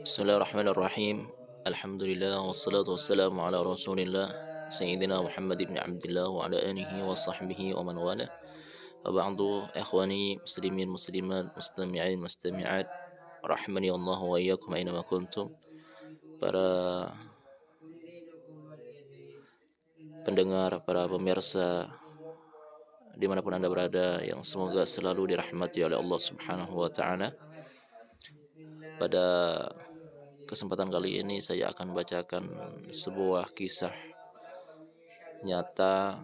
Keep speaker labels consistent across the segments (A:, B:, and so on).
A: Bismillahirrahmanirrahim. Alhamdulillah wassalatu wassalamu ala Rasulillah Sayyidina Muhammad ibn Abdullah wa ala alihi wa sahbihi wa man wala. Wa ba'du, ikhwani muslimin muslimat, mustami'in mustami'at, rahimani Allah wa iyyakum aina ma kuntum. Para pendengar, para pemirsa dimanapun Anda berada, yang semoga selalu dirahmati oleh Allah Subhanahu wa taala. Pada kesempatan kali ini saya akan bacakan sebuah kisah nyata,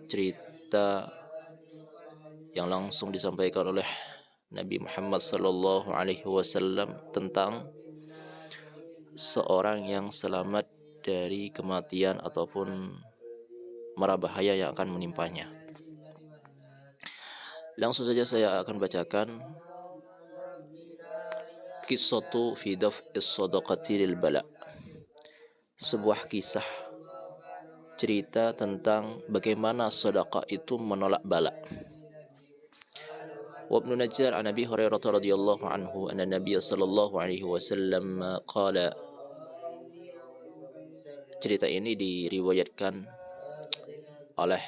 A: cerita yang langsung disampaikan oleh Nabi Muhammad sallallahu alaihi wasallam tentang seorang yang selamat dari kematian ataupun mara bahaya yang akan menimpanya. Langsung saja saya akan bacakan Qissatu fi daf'is sadaqati lil bala. Sebuah kisah cerita tentang bagaimana sedekah itu menolak bala. Wa Ibnu Najjar an Abi Hurairah radhiyallahu anhu anna Nabiy sallallahu alaihi wasallam qala. Cerita ini diriwayatkan oleh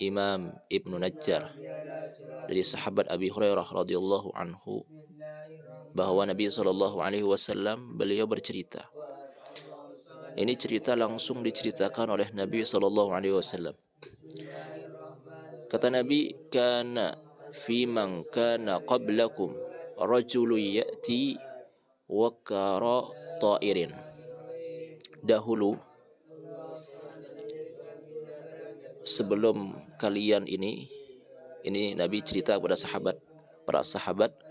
A: Imam Ibnu Najjar dari sahabat Abi Hurairah radhiyallahu anhu bahwa Nabi sallallahu alaihi wasallam beliau bercerita. Ini cerita langsung diceritakan oleh Nabi sallallahu alaihi wasallam. Kata Nabi, kana fi man kana qablakum rajulun ya'ti wakara ta'irin. Dahulu sebelum kalian ini Nabi cerita kepada para sahabat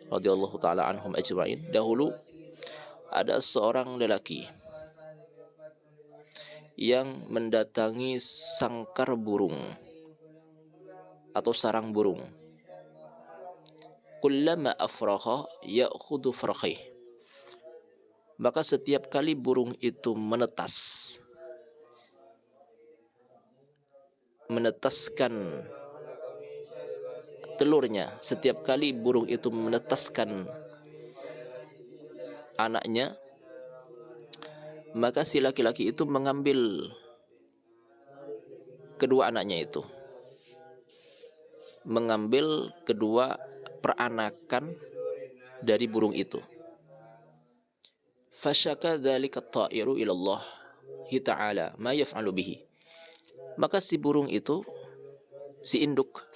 A: radhiyallahu taala anhum ajma'in. Dahulu ada seorang lelaki yang mendatangi sangkar burung atau sarang burung. Kullama afraha ya'khudhu farkhih. Maka setiap kali burung itu menetaskan telurnya, setiap kali burung itu menetaskan anaknya, maka si laki-laki itu mengambil kedua anaknya itu, mengambil kedua peranakan dari burung itu. Fasyaka dzalika at-ta'iru ila Allah ta'ala ma yaf'alu bihi. Maka si burung itu, si induk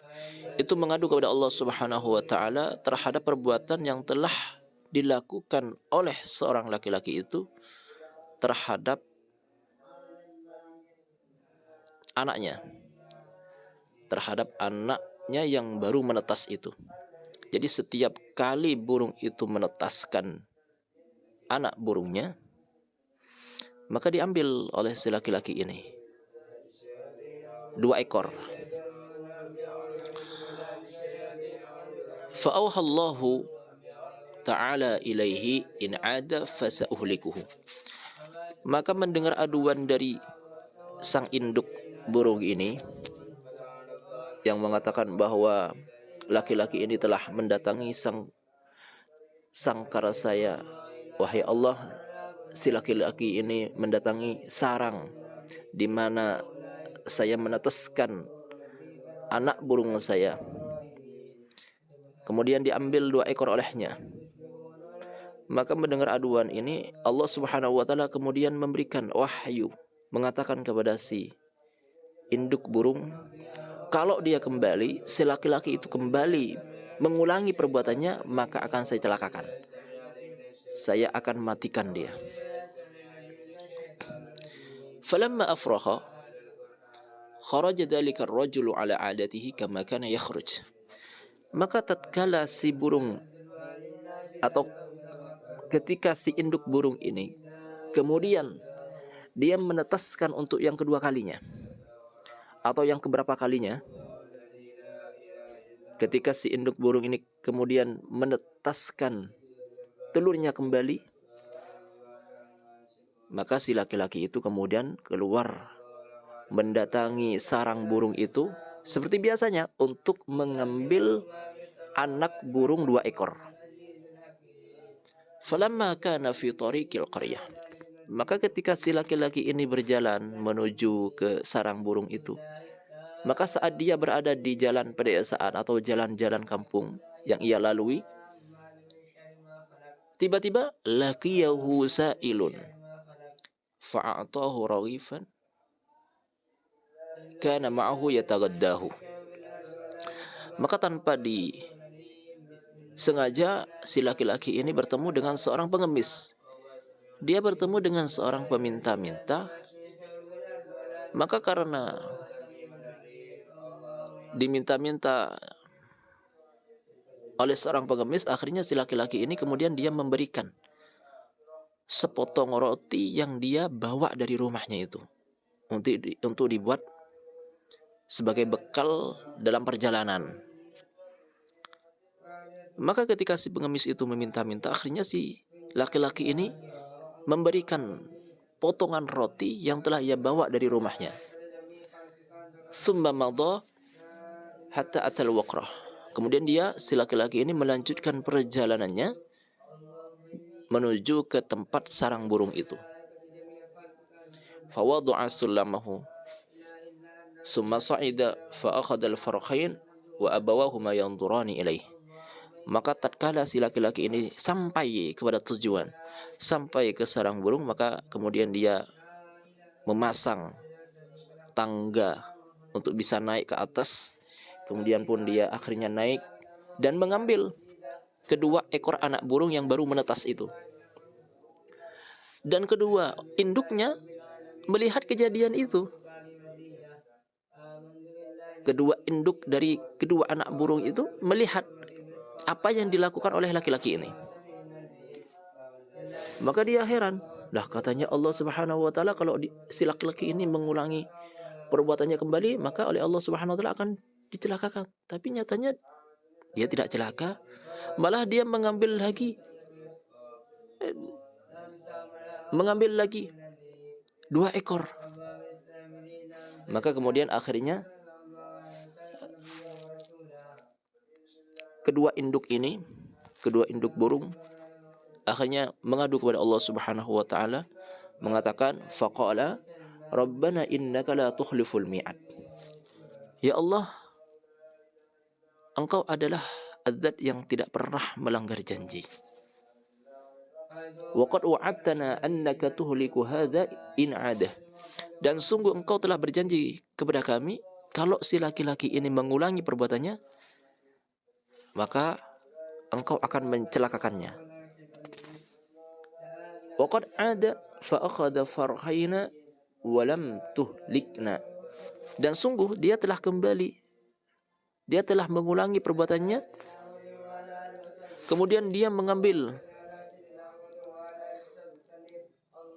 A: itu mengadu kepada Allah Subhanahu wa taala terhadap perbuatan yang telah dilakukan oleh seorang laki-laki itu terhadap anaknya, yang baru menetas itu. Jadi setiap kali burung itu menetaskan anak burungnya, maka diambil oleh si laki-laki ini 2 ekor. Fa'auhallahu ta'ala ilaihi in ada fasa'uhlikuhu. Maka mendengar aduan dari sang induk burung ini yang mengatakan bahwa laki-laki ini telah mendatangi sangkar saya. Wahai Allah, si laki-laki ini mendatangi sarang di mana saya meneteskan anak burung saya. Kemudian diambil 2 ekor olehnya. Maka mendengar aduan ini, Allah Subhanahu wa taala kemudian memberikan wahyu, mengatakan kepada si induk burung, kalau dia kembali, si laki-laki itu kembali mengulangi perbuatannya, maka akan saya celakakan. Saya akan matikan dia. Falamma afraha kharaja dzalika ar-rajulu ala 'adatihi kama kana yakhruj. Maka tatkala si burung atau ketika si induk burung ini kemudian dia menetaskan untuk yang kedua kalinya atau yang keberapa kalinya, ketika si induk burung ini kemudian menetaskan telurnya kembali, maka si laki-laki itu kemudian keluar mendatangi sarang burung itu seperti biasanya untuk mengambil anak burung 2 ekor. Falamma kana fi tariqil qaryah. Maka ketika si laki-laki ini berjalan menuju ke sarang burung itu, maka saat dia berada di jalan pedesaan atau jalan-jalan kampung yang ia lalui, tiba-tiba laqiyahu sa'ilun fa'atahu raghifan kana ma'ahu yatagaddahu. Maka tanpa disengaja si laki-laki ini bertemu dengan seorang pengemis. Dia bertemu dengan seorang peminta-minta. Maka karena diminta-minta oleh seorang pengemis, akhirnya si laki-laki ini kemudian dia memberikan sepotong roti yang dia bawa dari rumahnya itu untuk dibuat sebagai bekal dalam perjalanan. Maka ketika si pengemis itu meminta-minta, akhirnya si laki-laki ini memberikan potongan roti yang telah ia bawa dari rumahnya. Tsumma madha hatta atal waqrah. Kemudian si laki-laki ini melanjutkan perjalanannya menuju ke tempat sarang burung itu. Fawadu'a sulamahu tsumma sa'ida fa akhadha al-farkhain wa abawahuma yanzurani ilaih. Maka tatkala si laki-laki ini sampai kepada tujuan, sampai ke sarang burung, maka kemudian dia memasang tangga untuk bisa naik ke atas. Kemudian pun dia akhirnya naik dan mengambil kedua ekor anak burung yang baru menetas itu. Dan kedua induknya melihat kejadian itu. Kedua induk dari kedua anak burung itu melihat apa yang dilakukan oleh laki-laki ini. Maka dia heran. Lah, katanya Allah Subhanahu wa taala kalau si laki-laki ini mengulangi perbuatannya kembali, maka oleh Allah Subhanahu wa taala akan dicelakakan. Tapi nyatanya dia tidak celaka, malah dia mengambil lagi 2 ekor. Maka kemudian akhirnya kedua induk burung akhirnya mengadu kepada Allah Subhanahu wa taala, mengatakan faqala rabbana innaka la tukhliful mi'ad. Ya Allah, Engkau adalah Az-Zat yang tidak pernah melanggar janji. Wa qad wa'adtana annaka tuhliku hadza in 'ada. Dan sungguh Engkau telah berjanji kepada kami kalau si laki-laki ini mengulangi perbuatannya, maka Engkau akan mencelakakannya. Wa qad 'ada fa akhadha farhaina wa lam tuhlikna. Dan sungguh dia telah kembali, dia telah mengulangi perbuatannya, kemudian dia mengambil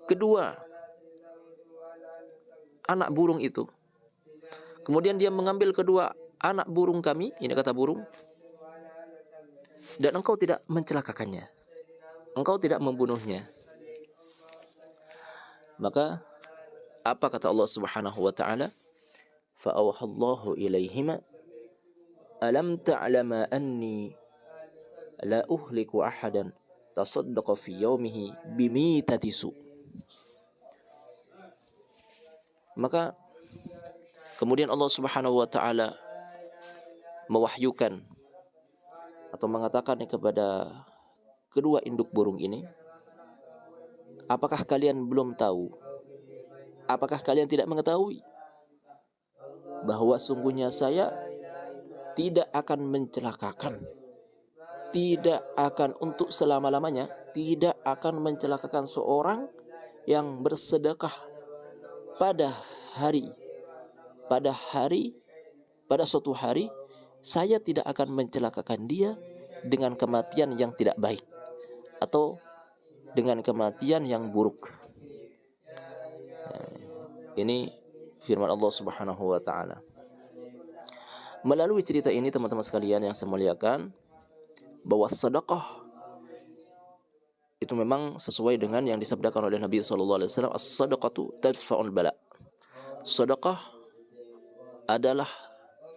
A: kedua anak burung itu. Kemudian dia mengambil kedua anak burung kami, ini kata burung, dan Engkau tidak mencelakakannya, Engkau tidak membunuhnya. Maka apa kata Allah Subhanahu wa taala? Fa awhallahu ilaihima alam ta'lama anni la uhliku ahadan tasaddaqa fi yaumihi bimitati su. Maka kemudian Allah Subhanahu wa taala mewahyukan atau mengatakan kepada kedua induk burung ini, apakah kalian belum tahu? Apakah kalian tidak mengetahui bahwa sungguhnya saya tidak akan mencelakakan, tidak akan untuk selama-lamanya, tidak akan mencelakakan seorang yang bersedekah pada suatu hari, saya tidak akan mencelakakan dia dengan kematian yang tidak baik atau dengan kematian yang buruk. Ini firman Allah Subhanahu wa taala. Melalui cerita ini teman-teman sekalian yang saya muliakan, bahwa sedekah itu memang sesuai dengan yang disabdakan oleh Nabi SAW, as-sadaqatu tadfa'ul bala. Sedekah adalah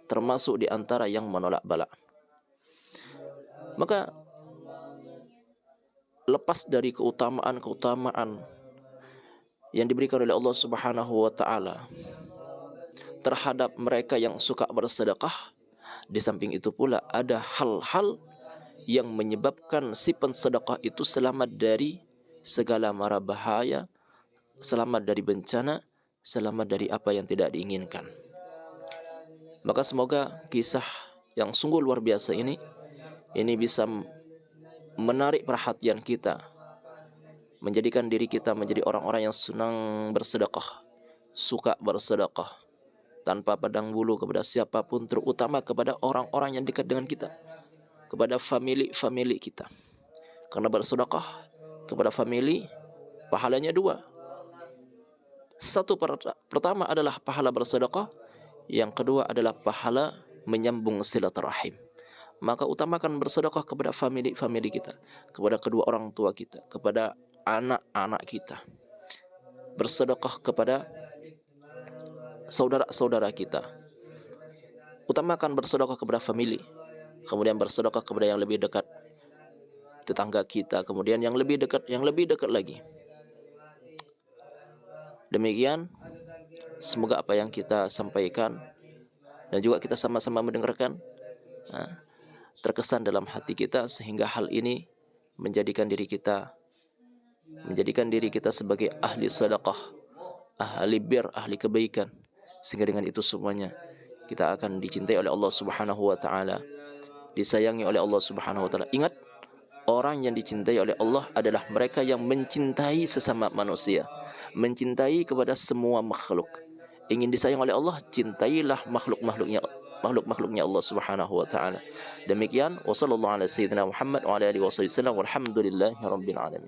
A: termasuk di antara yang menolak bala. Maka lepas dari keutamaan-keutamaan yang diberikan oleh Allah Subhanahu wa taala terhadap mereka yang suka bersedekah, di samping itu pula ada hal-hal yang menyebabkan si pensedekah itu selamat dari segala mara bahaya, selamat dari bencana, selamat dari apa yang tidak diinginkan. Maka semoga kisah yang sungguh luar biasa ini bisa menarik perhatian kita, menjadikan diri kita menjadi orang-orang yang senang bersedekah, suka bersedekah tanpa pandang bulu kepada siapapun, terutama kepada orang-orang yang dekat dengan kita, kepada famili kita. Karena bersedekah kepada famili pahalanya dua. Satu pertama adalah pahala bersedekah, yang kedua adalah pahala menyambung silaturahim. Maka utamakan bersedekah kepada famili kita, kepada kedua orang tua kita, kepada anak-anak kita. Bersedekah kepada saudara-saudara kita. Utamakan bersedekah kepada famili, kemudian bersedekah kepada yang lebih dekat, tetangga kita, kemudian yang lebih dekat lagi. Demikian, semoga apa yang kita sampaikan dan juga kita sama-sama mendengarkan terkesan dalam hati kita, sehingga hal ini menjadikan diri kita sebagai ahli sedekah, ahli bir, ahli kebaikan, sehingga dengan itu semuanya kita akan dicintai oleh Allah Subhanahu wa taala, disayangi oleh Allah Subhanahu wa taala. Ingat, orang yang dicintai oleh Allah adalah mereka yang mencintai sesama manusia, mencintai kepada semua makhluk. Ingin disayang oleh Allah, cintailah makhluk-makhluknya Allah Subhanahu wa taala. Demikian, wa sallallahu ala sayyidina Muhammad wa ala alihi wasallam, walhamdulillahi rabbil alamin.